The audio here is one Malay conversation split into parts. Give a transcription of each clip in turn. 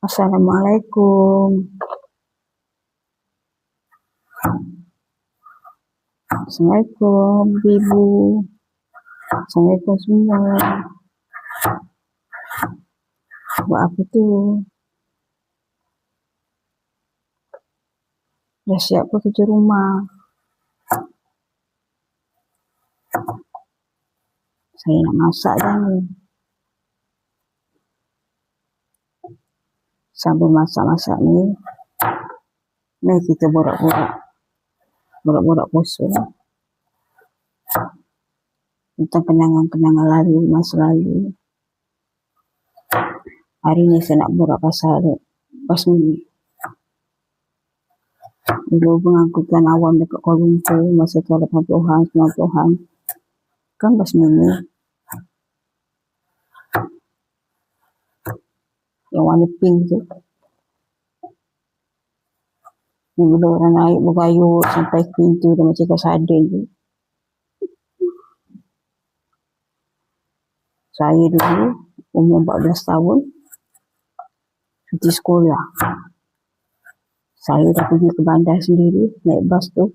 Assalamualaikum. Assalamualaikum, Ibu. Assalamualaikum semua. Buat apa tu? Dah siap ke kerja rumah? Saya nak masak dah ni. Sambil masak-masak ni, mari kita borak-borak kosong tentang kenangan-kenangan lalu, masa lalu. Hari ni saya nak borak pasal basmi. Dulu pengangkutan awam dekat Kuala Lumpur masa tahun 80-an, 90-an. Kan basmi ni yang warna pink tu. Ni bila orang naik bergayut sampai pintu dan macam ikan sardin tu. Saya dulu umur 14 tahun cuti sekolah. Saya dah pergi ke bandar sendiri naik bas tu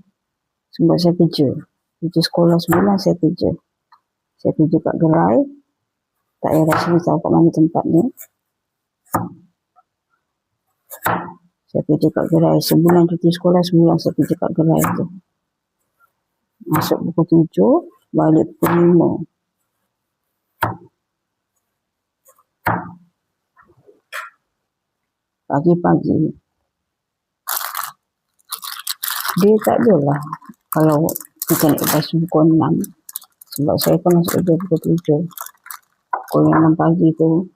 sebab saya kerja. Cuti sekolah sebulan saya kerja. Saya kerja kat gerai. Tak payah dah cerita kat mana tempatnya. Saya kerja kat gerai. Sebulan cuti sekolah, sebulan saya kerja kat gerai tu. Masuk pukul 7, balik pukul 5. Pagi-pagi. Dia tak adalah kalau kita naik bas pukul 6. Sebab saya kan masuk kerja pukul 7. Pukul 6 pagi tu.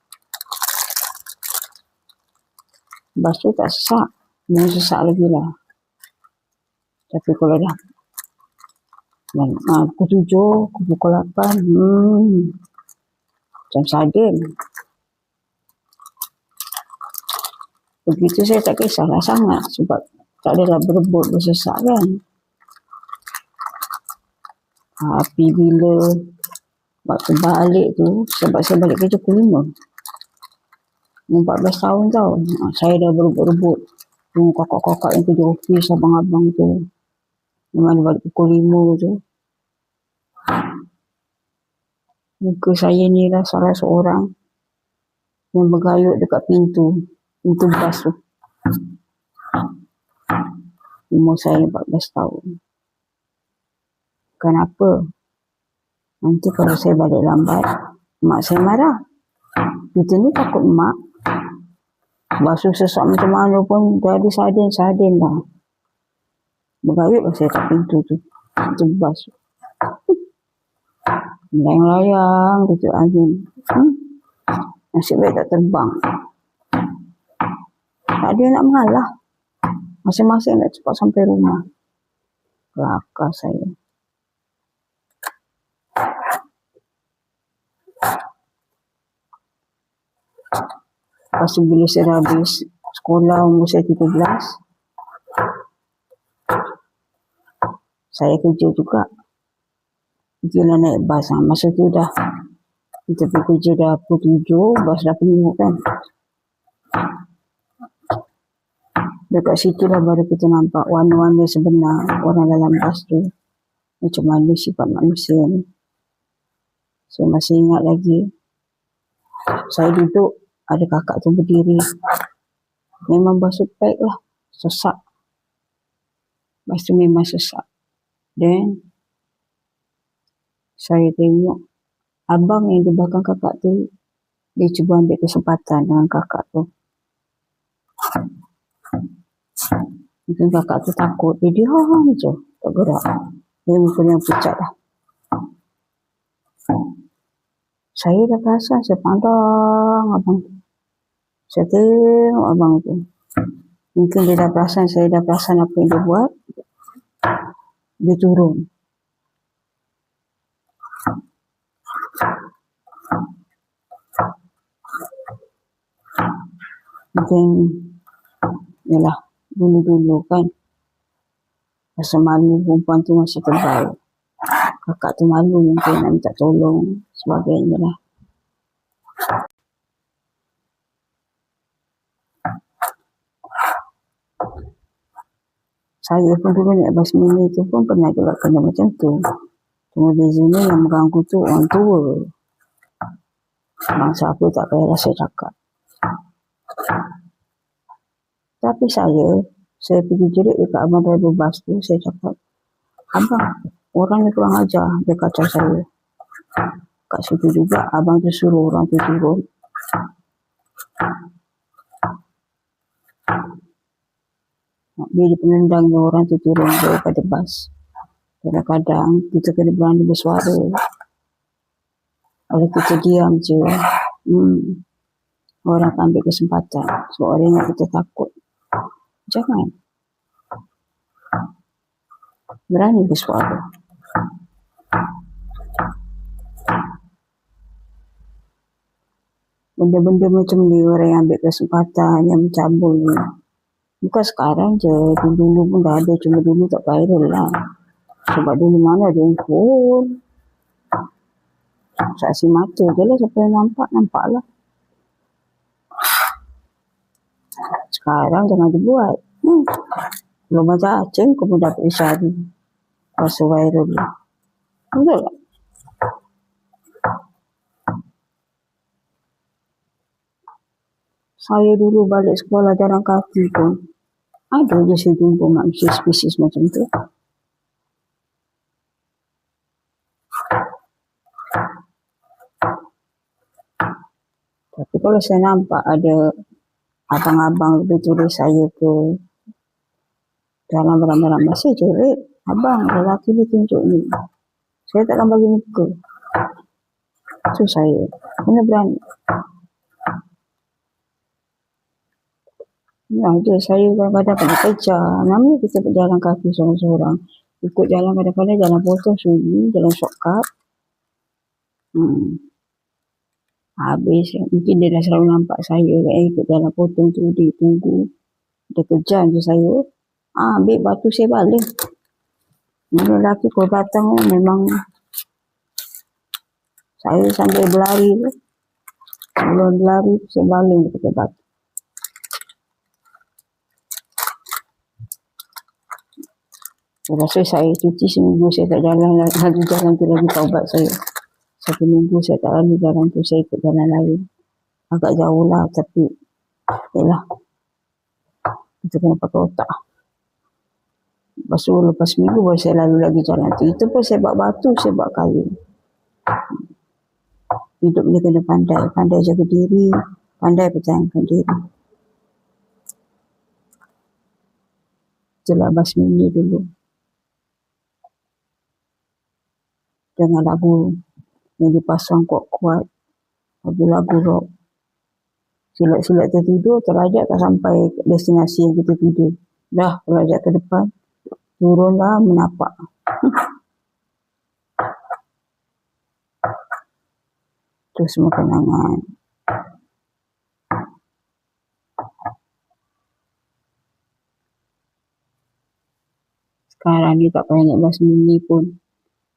Bas tu tak sesak. Memang sesak lagi lah. Tapi kalau dah pukul 7, pukul 8, macam sardin. Begitu saya tak kisahlah sangat sebab tak adalah berebut bersesak kan. Tapi bila waktu balik tu, sebab saya balik kerja pukul 5. 14 tahun tau. Saya dah berebut-rebut. Kakak-kakak yang kerja ofis, abang-abang tu. Memang balik pukul 5 tu. Muka saya ni lah salah seorang yang bergayut dekat pintu bas tu. Umur saya 14 tahun. Kenapa? Nanti kalau saya balik lambat, mak saya marah. Kita ni takut mak. Basuh sesak macam mana pun jadi sardin lah. Bergayut lah saya kat pintu tu. Pintu bas tu. Melayang-layang gitu angin. Nasib baik tak terbang. Tak ada nak mengalah. Masing-masing nak cepat sampai rumah. Kelakar saya. Lepas tu bila saya habis sekolah umur saya 17, saya kerja juga. Kerja naik bas. Masa tu dah kita pergi kerja dah pukul 7, bas dah penuh kan. Dekat situ lah baru kita nampak warna-warna sebenar orang dalam bas tu. Macam mana sifat manusia ni. Saya masih ingat lagi. Saya duduk, ada kakak tu berdiri. Memang bas tu pack lah. Sesak. Bas tu memang sesak. Dan saya tengok abang yang di belakang kakak tu, dia cuba ambil kesempatan dengan kakak tu. Mungkin kakak tu takut. Dia diam je. Tak gerak. Dia muka yang pucat lah. Saya dah perasan. Saya pandang abang tu. Saya tengok abang tu. Mungkin dia dah perasan. Saya dah perasan apa yang dia buat. Dia turun. Mungkin yalah dulu-dulu kan rasa malu perempuan tu masih tebal. Kakak tu malu mungkin nak minta tolong sebagainya lah. Saya pun dulu naik bas mini tu pun pernah juga kena macam tu. Cuma bezanya yang mengganggu tu orang tua. Masa aku tak payah rasa cakap. Tapi saya pergi jerit dekat abang driver bas tu, saya cakap, abang, orang ni kurang ajar, dia kacau saya. Kat situ juga, abang tu suruh orang tu turun. Bila penendangnya orang tu turun daripada bas. Kadang-kadang kita kena berani bersuara. Kalau kita diam je, orang akan ambil kesempatan. So, orang ingat kita takut. Jangan. Berani bersuara. Benda-benda macam ni orang yang ambil kesempatan, yang mencabul ni. Bukan sekarang je, dulu pun dah ada, cuma dulu tak viral lah. Sebab dulu mana ada handphone. Saksi mata je lah, siapa yang nampak lah. Sekarang jangan dibuat. Belum macam Aceh, kau pun dapat isyari. Rasa viral lah. Betul tak? Saya dulu balik sekolah jalan kaki pun, ada je saya jumpa manusia spesies macam tu. Tapi kalau saya nampak ada abang-abang lebih tua saya ke jalan beramai-ramai, saya jerit, abang, lelaki ni tunjuk ni. Saya takkan bagi muka. So saya kena berani. Ya, je saya kadang-kadang kena kejar. Namanya kita berjalan kaki seorang-seorang. Ikut jalan kadang-kadang jalan potong sunyi, jalan shortcut. Habis, mungkin dia dah selalu nampak saya ikut jalan potong tu, dia tunggu. Dia kejar je saya. Ambil batu saya balik. Ni lelaki kau datang memang saya sambil berlari tu. Sebelum berlari, saya balik dia pakai batu. Rasa saya cuti seminggu saya tak jalan lagi jalan tu lagi taubat saya. 1 minggu saya tak lalu jalan tu, saya ikut jalan lain. Agak jauh lah tapi yelah. Kita kena pakai otak. Lepas minggu baru saya lalu lagi jalan tu. Itu pun saya buat batu, saya buat kayu. Hidup ni kena pandai. Pandai jaga diri, pandai pertahankan diri. Itulah bas mini dulu. Dengan lagu yang dipasang kuat-kuat. Lagu rock. Silat-silat tertidur, terajak tak sampai destinasi yang kita tuju. Dah terajak ke depan. Turunlah menapak. Itu semua kenangan. Sekarang ni tak payah naik bas mini pun.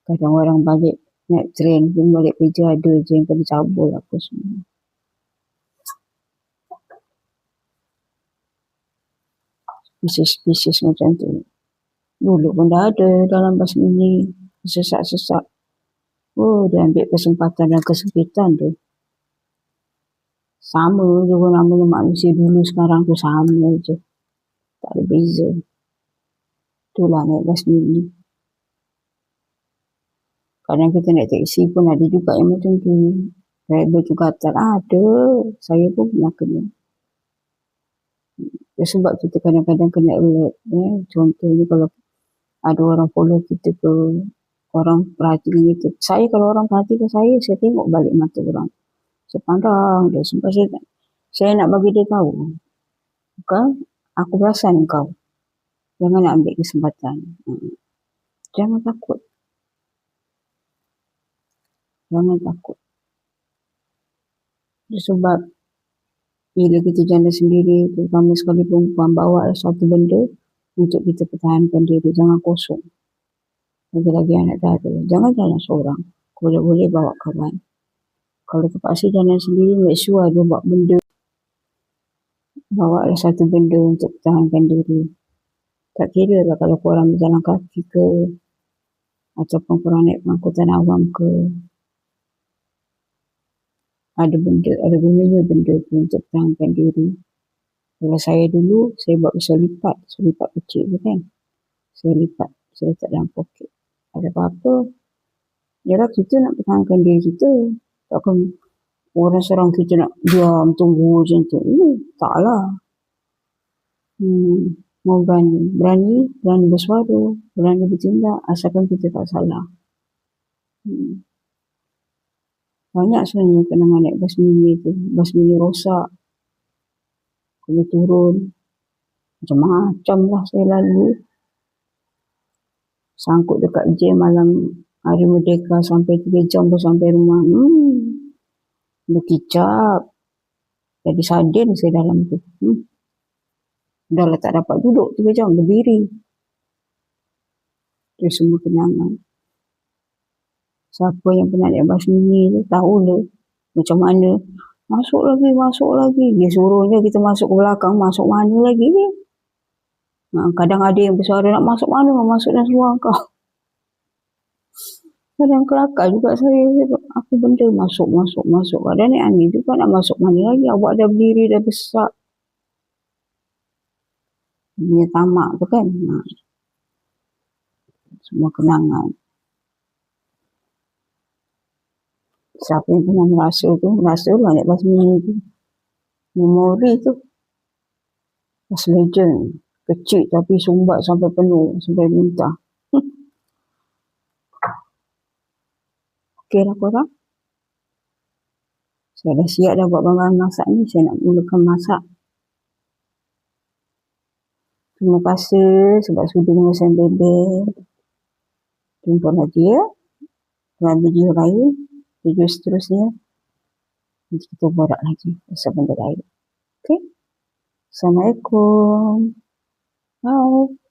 Kadang orang balik naik train pun balik kerja ada je yang kena cabul apa semua. Spesies macam tu. Dulu pun dah ada dalam bas mini. Sesak-sesak. Oh, dia ambil kesempatan dan kesempitan tu. Sama juga namanya manusia dulu sekarang tu sama je. Tak ada beza. Itulah naik bas mini. Kadang kita naik teksi pun ada juga yang macam tu. Driver tu kata, ada. Saya pun pernah kena. Sebab kita kadang-kadang kena alert. Contohnya kalau ada orang follow kita ke, orang perhatikan kita. Saya kalau orang perhatikan saya tengok balik mata orang. Saya pandang dia. Sebab saya nak bagi dia tahu. Bukan, aku perasan kau. Jangan nak ambil kesempatan. Jangan takut. Jangan takut. Sebab bila kita jalan sendiri, terutama sekali perempuan, bawa satu benda untuk kita pertahankan diri. Jangan kosong. Lagi-lagi anak dara. Jangan jalan seorang. Kalau boleh bawa kawan. Kalau terpaksa jalan sendiri, make sure ada bawa benda. Bawa satu benda untuk pertahankan diri. Tak kira lah kalau korang berjalan kaki ke, ataupun korang naik angkutan awam ke, ada gunanya benda tu untuk pertahankan diri. Kalau saya dulu, saya buat pisau lipat kecil tu kan. Saya lipat, saya letak dalam poket. Ada apa-apa, yalah kita nak pertahankan diri kita. Takkan orang serang kita nak diam, tunggu macam tu. Taklah. Mau berani bersuara, berani bertindak, asalkan kita tak salah. Banyak sebenarnya kenangan naik bas mini tu. Bas mini rosak, kena turun, macam-macam lah saya lalu. Sangkut dekat jam malam hari Merdeka sampai 3 jam baru sampai rumah. Berkicap. Jadi sardin saya dalam tu. Dah lah tak dapat duduk 3 jam, berdiri. Itu semua kenangan. Siapa yang pernah naik bas mini tu, tahulah macam mana. Masuk lagi. Dia suruhnya kita masuk ke belakang, masuk mana lagi ni? Kadang ada yang bersuara nak masuk mana, masuk dalam seluar kau. Kadang kelakar juga saya. Apa benda masuk. Kadang ni aneh juga nak masuk mana lagi. Awak dah berdiri, dah besar. Dia tamak tu kan. Semua kenangan. Siapa yang pernah merasa lah naik bas mini tu. Memori tu. Bas legend. Kecil tapi sumbat sampai penuh, sampai muntah. Okey lah korang. Saya dah siap dah buat bahan masak ni. Saya nak mulakan masak. Terima kasih sebab sudi dengan saya bebel. Jumpa lagi ya. Dalam video lain. Video seterusnya. Nanti kita borak lagi pasal benda lain. Okey. Assalamualaikum. Bye.